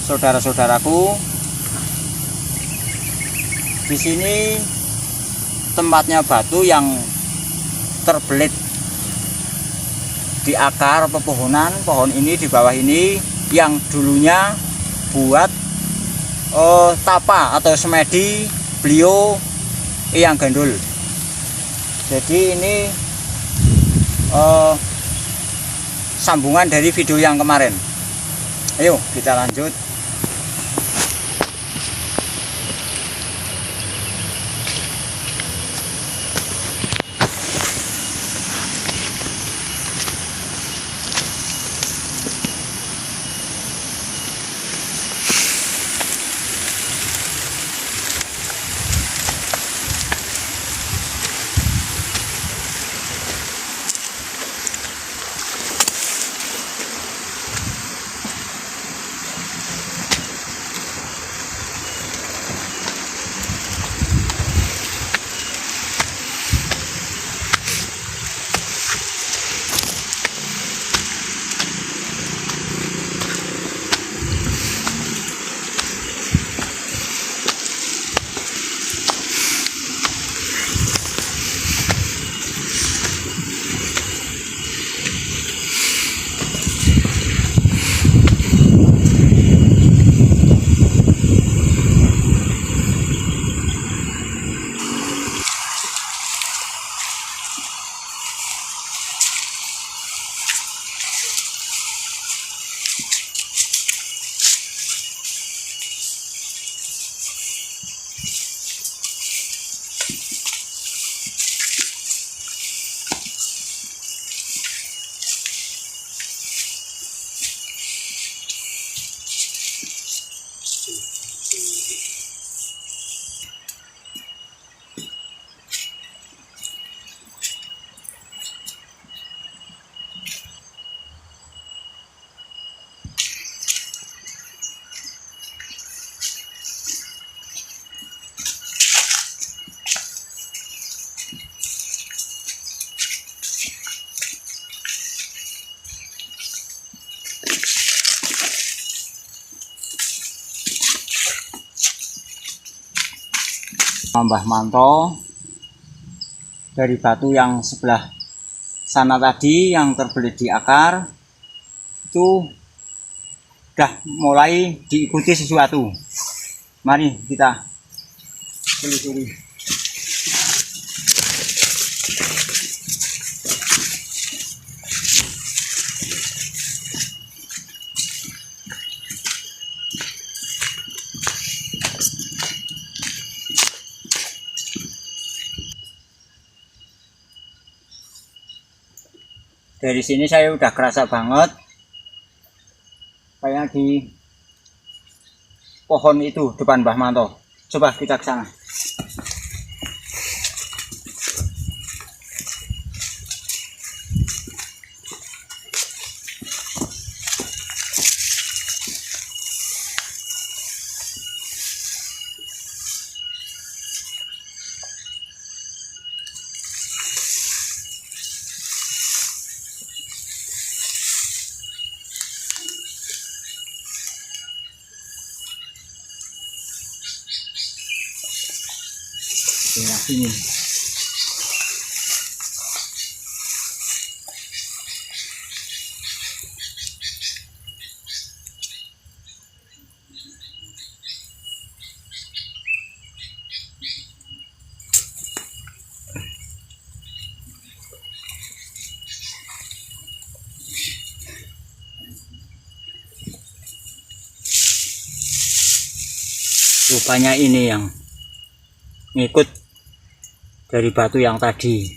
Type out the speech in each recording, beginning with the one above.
saudara-saudaraku, di sini tempatnya batu yang terbelit di akar pepohonan. Pohon ini di bawah ini yang dulunya buat tapa atau semedi beliau Eyang Gandul. Jadi ini sambungan dari video yang kemarin. Ayo kita lanjut. Mbah Manto dari batu yang sebelah sana tadi yang terbelit di akar itu sudah mulai diikuti sesuatu. Mari kita telusuri. Dari sini saya udah kerasa banget kayak di pohon itu depan Mbah Manto. Coba kita ke sana. Daerah sini. Rupanya ini yang ngikut dari batu yang tadi.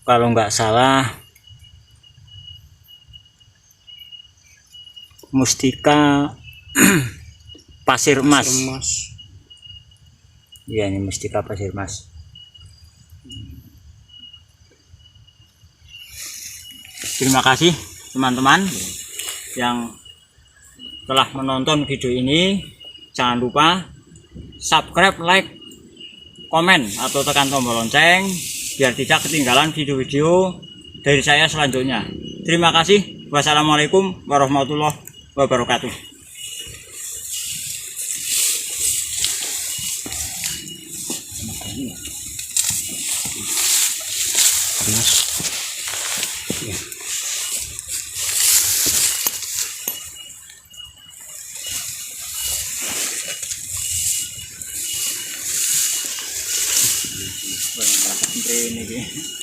Kalau nggak salah mustika pasir emas. Iya, ini mustika pasir emas. Terima kasih teman-teman yang telah menonton video ini. Jangan lupa subscribe, like, komen, atau tekan tombol lonceng biar tidak ketinggalan video-video dari saya selanjutnya. Terima kasih. Wassalamualaikum warahmatullahi wabarakatuh. Ini